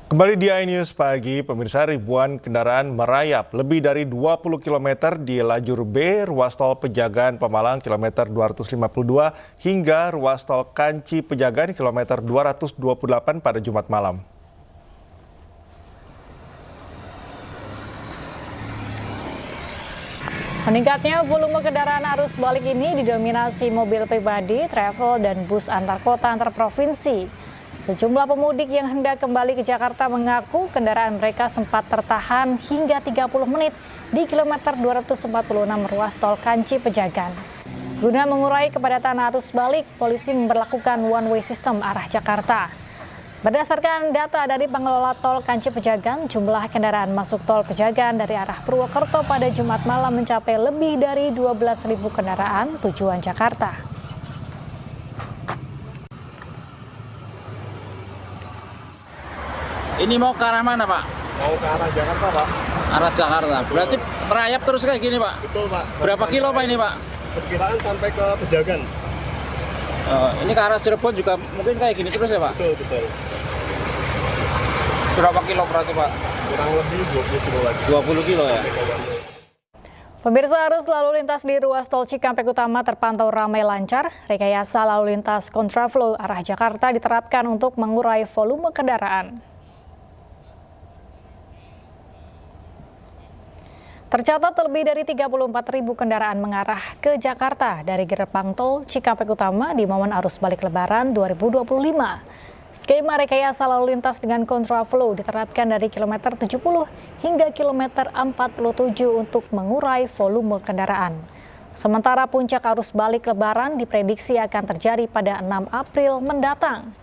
Kembali di iNews pagi, pemirsa, ribuan kendaraan merayap lebih dari 20 km di lajur B ruas tol Pejagan Pemalang kilometer 252 hingga ruas tol Kanci Pejagan kilometer 228 pada Jumat malam. Meningkatnya volume kendaraan arus balik ini didominasi mobil pribadi, travel, dan bus antar kota antar provinsi. Sejumlah pemudik yang hendak kembali ke Jakarta mengaku kendaraan mereka sempat tertahan hingga 30 menit di kilometer 246 ruas tol Kanci Pejagan. Guna mengurai kepadatan arus balik, polisi memberlakukan one-way system arah Jakarta. Berdasarkan data dari pengelola tol Kanci Pejagan, jumlah kendaraan masuk tol Pejagan dari arah Purwokerto pada Jumat malam mencapai lebih dari 12.000 kendaraan tujuan Jakarta. Ini mau ke arah mana, Pak? Mau ke arah Jakarta, Pak. Arah Jakarta. Berarti merayap terus kayak gini, Pak? Betul, Pak. Berapa kilo, Pak, ini, Pak? Perkiraan sampai ke Pejagan. Ini ke arah Cirebon juga mungkin kayak gini terus ya, Pak? Betul, betul. Berapa kilo berarti, Pak? Kurang lebih 20 kilo lagi. 20 kilo ya? Sampai ke one-way. Pemirsa, arus lalu lintas di ruas tol Cikampek Utama terpantau ramai lancar. Rekayasa lalu lintas kontraflow arah Jakarta diterapkan untuk mengurai volume kendaraan. Tercatat lebih dari 34.000 kendaraan mengarah ke Jakarta dari gerbang tol Cikampek Utama di momen arus balik Lebaran 2025. Skema rekayasa lalu lintas dengan kontraflow diterapkan dari kilometer 70 hingga kilometer 47 untuk mengurai volume kendaraan. Sementara puncak arus balik Lebaran diprediksi akan terjadi pada 6 April mendatang.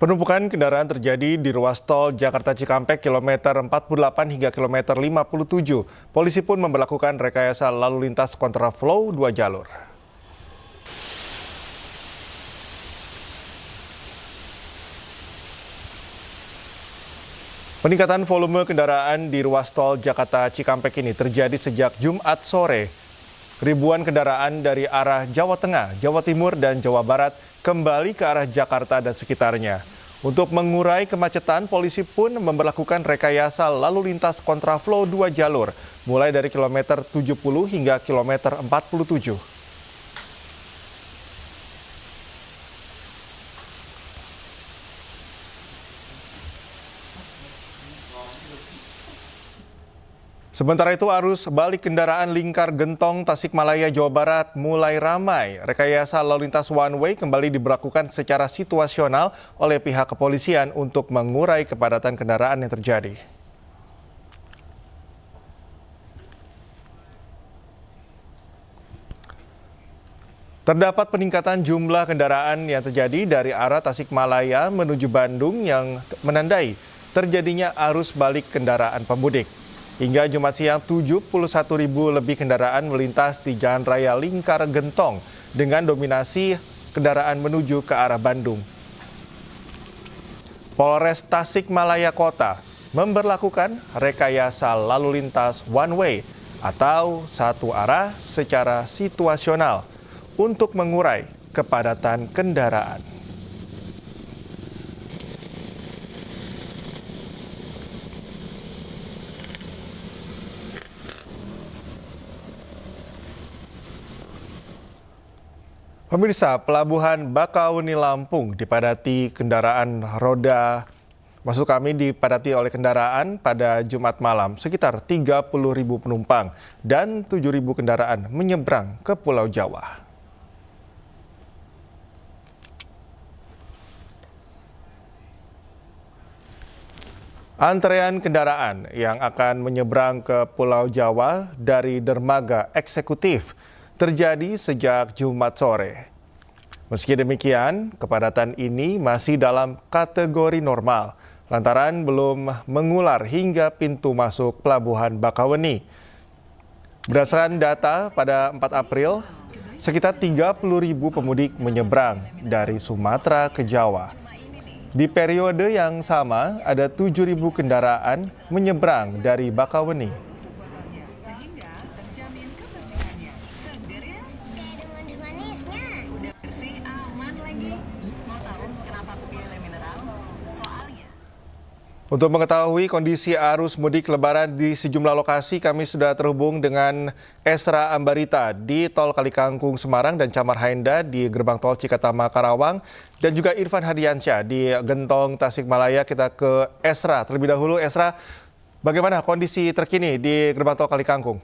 Penumpukan kendaraan terjadi di ruas tol Jakarta Cikampek kilometer 48 hingga kilometer 57. Polisi pun memberlakukan rekayasa lalu lintas kontraflow 2 jalur. Peningkatan volume kendaraan di ruas tol Jakarta Cikampek ini terjadi sejak Jumat sore. Ribuan kendaraan dari arah Jawa Tengah, Jawa Timur, dan Jawa Barat kembali ke arah Jakarta dan sekitarnya. Untuk mengurai kemacetan, polisi pun memberlakukan rekayasa lalu lintas kontraflow 2 jalur, mulai dari kilometer 70 hingga kilometer 47. Sementara itu, arus balik kendaraan lingkar Gentong Tasikmalaya, Jawa Barat mulai ramai. Rekayasa lalu lintas one way kembali diberlakukan secara situasional oleh pihak kepolisian untuk mengurai kepadatan kendaraan yang terjadi. Terdapat peningkatan jumlah kendaraan yang terjadi dari arah Tasikmalaya menuju Bandung yang menandai terjadinya arus balik kendaraan pemudik. Hingga Jumat siang, 71.000 lebih kendaraan melintas di Jalan Raya Lingkar Gentong dengan dominasi kendaraan menuju ke arah Bandung. Polres Tasikmalaya Kota memberlakukan rekayasa lalu lintas one way atau satu arah secara situasional untuk mengurai kepadatan kendaraan. Pemirsa, Pelabuhan Bakauni Lampung dipadati kendaraan roda, maksud kami dipadati oleh kendaraan pada Jumat malam. Sekitar 30.000 penumpang dan 7.000 kendaraan menyeberang ke Pulau Jawa. Antrean kendaraan yang akan menyeberang ke Pulau Jawa dari dermaga eksekutif terjadi sejak Jumat sore. Meski demikian, kepadatan ini masih dalam kategori normal lantaran belum mengular hingga pintu masuk Pelabuhan Bakauheni. Berdasarkan data pada 4 April, sekitar 30.000 pemudik menyeberang dari Sumatera ke Jawa. Di periode yang sama, ada 7.000 kendaraan menyeberang dari Bakauheni. Untuk mengetahui kondisi arus mudik Lebaran di sejumlah lokasi, kami sudah terhubung dengan Esra Ambarita di Tol Kalikangkung Semarang dan Camar Haenda di Gerbang Tol Cikatama Karawang, dan juga Irfan Hadiansyah di Gentong Tasikmalaya. Kita ke Esra terlebih dahulu. Esra, bagaimana kondisi terkini di Gerbang Tol Kalikangkung?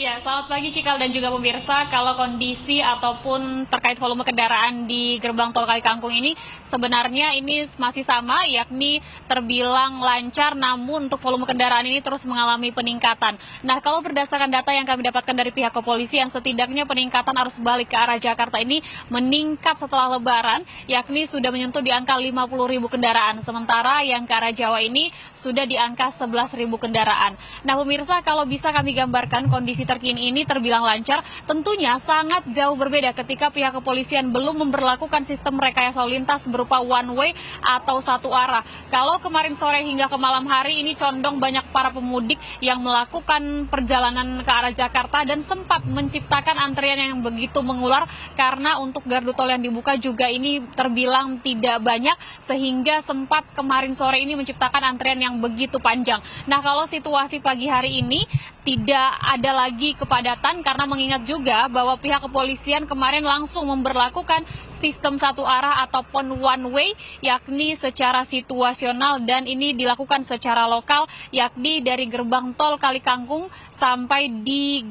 Ya, selamat pagi Cikal dan juga pemirsa. Kalau kondisi ataupun terkait volume kendaraan di gerbang tol Kalikangkung ini sebenarnya ini masih sama, yakni terbilang lancar, namun untuk volume kendaraan ini terus mengalami peningkatan. Nah, kalau berdasarkan data yang kami dapatkan dari pihak kepolisian, setidaknya peningkatan arus balik ke arah Jakarta ini meningkat setelah Lebaran, yakni sudah menyentuh di angka 50.000 kendaraan. Sementara yang ke arah Jawa ini sudah di angka 11.000 kendaraan. Nah, pemirsa, kalau bisa kami gambarkan kondisi terkini ini terbilang lancar, tentunya sangat jauh berbeda ketika pihak kepolisian belum memberlakukan sistem rekayasa lalu lintas berupa one way atau satu arah. Kalau kemarin sore hingga ke malam hari ini condong banyak para pemudik yang melakukan perjalanan ke arah Jakarta dan sempat menciptakan antrian yang begitu mengular karena untuk gardu tol yang dibuka juga ini terbilang tidak banyak, sehingga sempat kemarin sore ini menciptakan antrian yang begitu panjang. Nah, kalau situasi pagi hari ini tidak ada lagi kepadatan karena mengingat juga bahwa pihak kepolisian kemarin langsung memberlakukan sistem satu arah ataupun one way, yakni secara situasional, dan ini dilakukan secara lokal, yakni dari gerbang tol Kalikangkung sampai di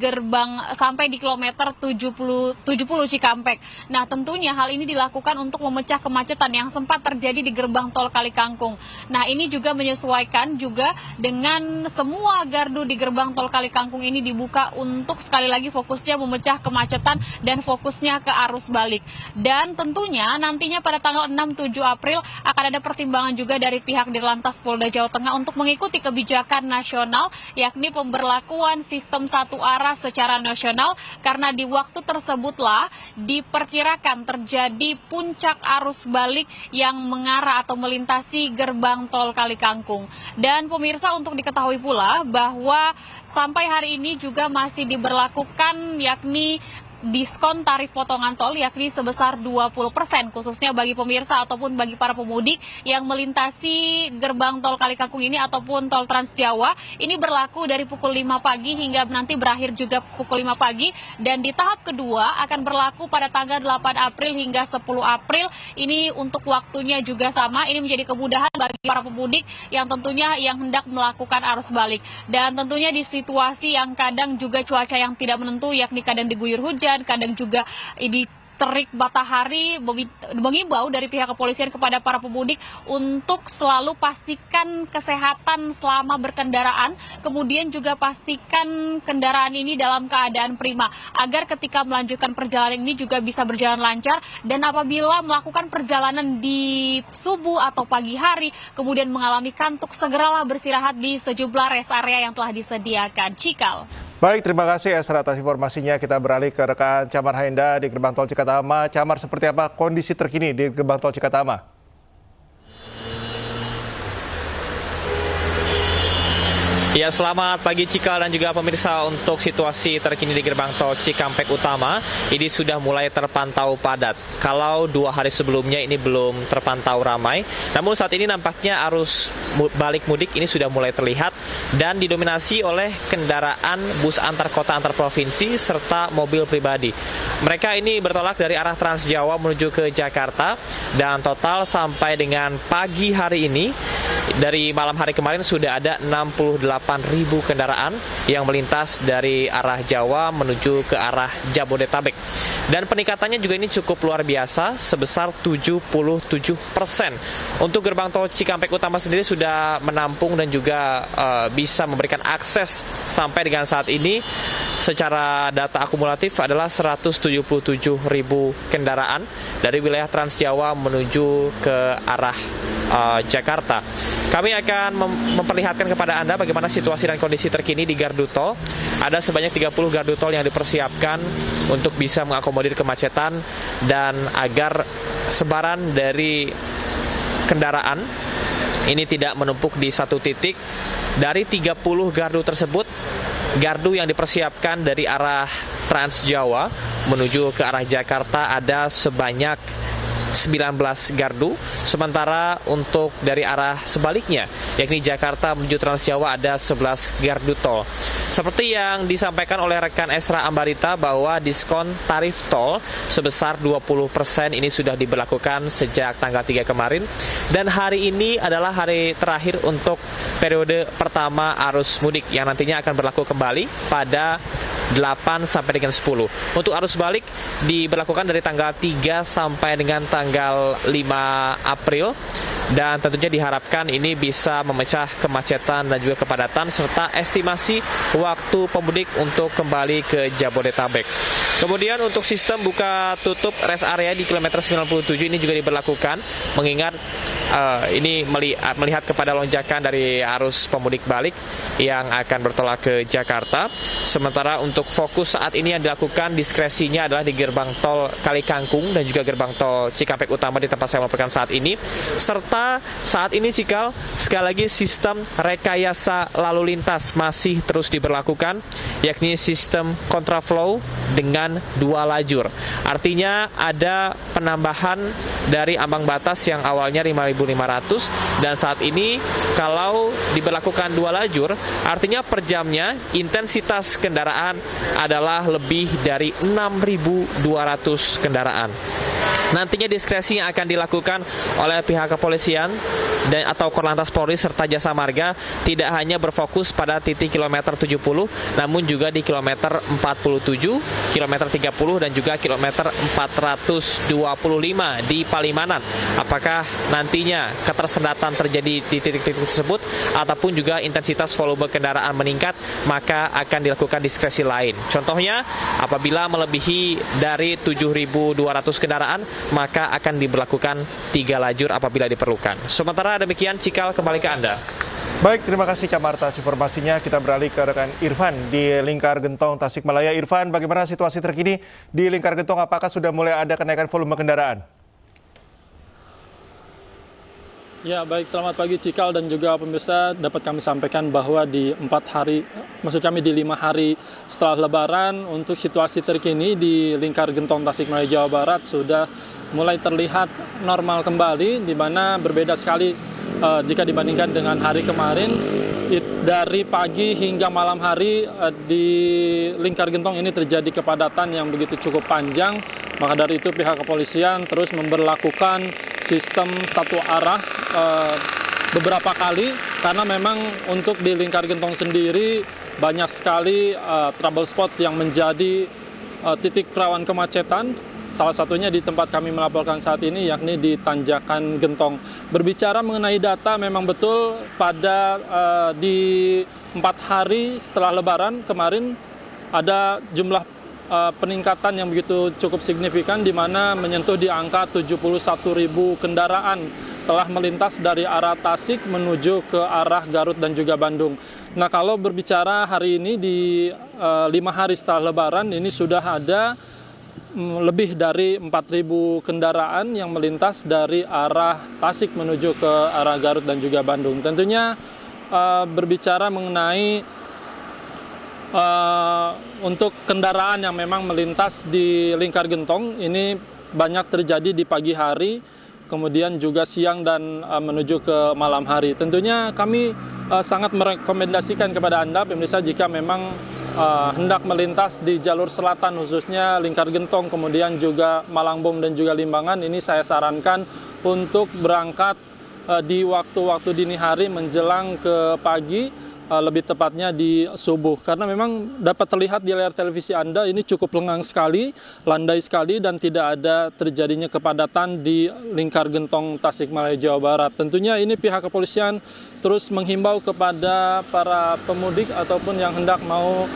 kilometer 70 Cikampek. Nah, tentunya hal ini dilakukan untuk memecah kemacetan yang sempat terjadi di gerbang tol Kalikangkung. Nah, ini juga menyesuaikan juga dengan semua gardu di gerbang tol Kalikangkung ini dibuka untuk sekali lagi fokusnya memecah kemacetan dan fokusnya ke arus balik. Dan tentunya nantinya pada tanggal 6-7 April akan ada pertimbangan juga dari pihak Dirlantas Polda Jawa Tengah untuk mengikuti kebijakan nasional, yakni pemberlakuan sistem satu arah secara nasional, karena di waktu tersebutlah diperkirakan terjadi puncak arus balik yang mengarah atau melintasi gerbang tol Kalikangkung. Dan pemirsa, untuk diketahui pula bahwa sampai hari ini juga masih diberlakukan yakni diskon tarif potongan tol, yakni sebesar 20% khususnya bagi pemirsa ataupun bagi para pemudik yang melintasi gerbang tol Kalikangkung ini ataupun tol Trans Jawa. Ini berlaku dari pukul 5 pagi hingga nanti berakhir juga pukul 5 pagi, dan di tahap kedua akan berlaku pada tanggal 8 April hingga 10 April. Ini untuk waktunya juga sama. Ini menjadi kemudahan bagi para pemudik yang tentunya yang hendak melakukan arus balik. Dan tentunya di situasi yang kadang juga cuaca yang tidak menentu, yakni kadang diguyur hujan, kadang juga di terik matahari, mengimbau dari pihak kepolisian kepada para pemudik untuk selalu pastikan kesehatan selama berkendaraan, kemudian juga pastikan kendaraan ini dalam keadaan prima, agar ketika melanjutkan perjalanan ini juga bisa berjalan lancar. Dan apabila melakukan perjalanan di subuh atau pagi hari, kemudian mengalami kantuk, segeralah beristirahat di sejumlah rest area yang telah disediakan. Cikal. Baik, terima kasih Esra atas informasinya. Kita beralih ke rekan Camar Haenda di Gerbang Tol Cikatama. Camar, seperti apa kondisi terkini di Gerbang Tol Cikatama? Ya, selamat pagi Cikal dan juga pemirsa. Untuk situasi terkini di gerbang tol Cikampek Utama, ini sudah mulai terpantau padat. Kalau 2 hari sebelumnya ini belum terpantau ramai, namun saat ini nampaknya arus balik mudik ini sudah mulai terlihat dan didominasi oleh kendaraan bus antar kota antar provinsi serta mobil pribadi. Mereka ini bertolak dari arah Trans Jawa menuju ke Jakarta, dan total sampai dengan pagi hari ini, dari malam hari kemarin sudah ada 68 8.000 kendaraan yang melintas dari arah Jawa menuju ke arah Jabodetabek. Dan peningkatannya juga ini cukup luar biasa sebesar 77%. Untuk gerbang tol Cikampek Utama sendiri sudah menampung dan juga bisa memberikan akses sampai dengan saat ini secara data akumulatif adalah 177.000 kendaraan dari wilayah Trans Jawa menuju ke arah Jakarta. Kami akan memperlihatkan kepada Anda bagaimana situasi dan kondisi terkini di gardu tol. Ada sebanyak 30 gardu tol yang dipersiapkan untuk bisa mengakomodir kemacetan dan agar sebaran dari kendaraan ini tidak menumpuk di satu titik. Dari 30 gardu tersebut, gardu yang dipersiapkan dari arah Trans Jawa menuju ke arah Jakarta ada sebanyak 19 gardu, sementara untuk dari arah sebaliknya, yakni Jakarta menuju Trans Jawa ada 11 gardu tol. Seperti yang disampaikan oleh rekan Esra Ambarita bahwa diskon tarif tol sebesar 20% ini sudah diberlakukan sejak tanggal 3 kemarin, dan hari ini adalah hari terakhir untuk periode pertama arus mudik yang nantinya akan berlaku kembali pada 8 sampai dengan 10. Untuk arus balik diberlakukan dari tanggal 3 sampai dengan tanggal 5 April, dan tentunya diharapkan ini bisa memecah kemacetan dan juga kepadatan serta estimasi waktu pemudik untuk kembali ke Jabodetabek. Kemudian untuk sistem buka tutup rest area di kilometer 97 ini juga diberlakukan, mengingat ini melihat kepada lonjakan dari arus pemudik balik yang akan bertolak ke Jakarta. Sementara untuk fokus saat ini yang dilakukan diskresinya adalah di gerbang tol Kali Kangkung dan juga gerbang tol Cikampek Utama di tempat saya melaporkan saat ini. Serta saat ini Cikal, sekali lagi sistem rekayasa lalu lintas masih terus diberlakukan, yakni sistem kontraflow dengan 2 lajur. Artinya ada penambahan dari ambang batas yang awalnya 5.500 dan saat ini kalau diberlakukan 2 lajur, artinya per jamnya intensitas kendaraan adalah lebih dari 6.200 kendaraan. Nantinya diskresi yang akan dilakukan oleh pihak kepolisian dan atau Korlantas Polri serta Jasa Marga tidak hanya berfokus pada titik kilometer 70, namun juga di kilometer 47, kilometer 30 dan juga kilometer 425 di Palimanan. Apakah nantinya ketersendatan terjadi di titik-titik tersebut ataupun juga intensitas volume kendaraan meningkat, maka akan dilakukan diskresi lain. Contohnya, apabila melebihi dari 7.200 kendaraan, maka akan diberlakukan 3 lajur apabila diperlukan. Sementara demikian, Cikal, kembali ke Anda. Baik, terima kasih Camarta informasinya. Kita beralih ke rekan Irfan di Lingkar Gentong, Tasikmalaya. Irfan, bagaimana situasi terkini di Lingkar Gentong? Apakah sudah mulai ada kenaikan volume kendaraan? Ya, baik, selamat pagi Cikal dan juga pemirsa. Dapat kami sampaikan bahwa di 5 hari setelah Lebaran, untuk situasi terkini di Lingkar Gentong Tasikmalaya Jawa Barat sudah mulai terlihat normal kembali, di mana berbeda sekali jika dibandingkan dengan hari kemarin. Dari pagi hingga malam hari di Lingkar Gentong ini terjadi kepadatan yang begitu cukup panjang. Maka dari itu pihak kepolisian terus memberlakukan sistem satu arah beberapa kali, karena memang untuk di Lingkar Gentong sendiri banyak sekali trouble spot yang menjadi titik rawan kemacetan. Salah satunya di tempat kami melaporkan saat ini, yakni di Tanjakan Gentong. Berbicara mengenai data, memang betul pada di 4 hari setelah Lebaran kemarin ada jumlah peningkatan yang begitu cukup signifikan, di mana menyentuh di angka 71.000 kendaraan telah melintas dari arah Tasik menuju ke arah Garut dan juga Bandung. Nah, kalau berbicara hari ini di 5 hari setelah Lebaran, ini sudah ada lebih dari 4.000 kendaraan yang melintas dari arah Tasik menuju ke arah Garut dan juga Bandung. Tentunya berbicara mengenai untuk kendaraan yang memang melintas di Lingkar Gentong, ini banyak terjadi di pagi hari, kemudian juga siang dan menuju ke malam hari. Tentunya kami sangat merekomendasikan kepada Anda, pemirsa, jika memang hendak melintas di jalur selatan, khususnya Lingkar Gentong, kemudian juga Malangbong dan juga Limbangan, ini saya sarankan untuk berangkat di waktu-waktu dini hari menjelang ke pagi, lebih tepatnya di subuh. Karena memang dapat terlihat di layar televisi Anda ini cukup lengang sekali, landai sekali, dan tidak ada terjadinya kepadatan di lingkar gentong Tasikmalaya, Jawa Barat. Tentunya ini pihak kepolisian terus menghimbau kepada para pemudik ataupun yang hendak mau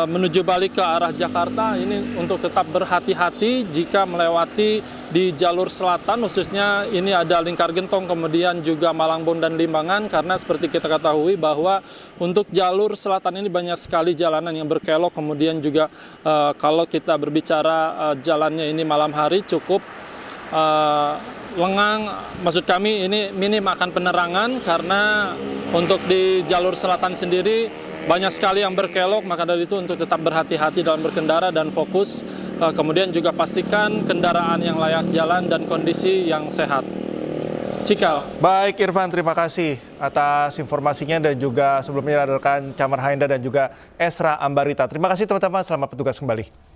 menuju balik ke arah Jakarta ini untuk tetap berhati-hati jika melewati di jalur selatan, khususnya ini ada lingkar gentong, kemudian juga Malangbong dan Limbangan, karena seperti kita ketahui bahwa untuk jalur selatan ini banyak sekali jalanan yang berkelok, kemudian juga kalau kita berbicara jalannya ini malam hari cukup lengang, maksud kami ini minim akan penerangan, karena untuk di jalur selatan sendiri banyak sekali yang berkelok, maka dari itu untuk tetap berhati-hati dalam berkendara dan fokus, kemudian juga pastikan kendaraan yang layak jalan dan kondisi yang sehat. Cikal. Baik Irfan, terima kasih atas informasinya dan juga sebelumnya rekan Camar Hainda dan juga Esra Ambarita. Terima kasih teman-teman, selamat bertugas kembali.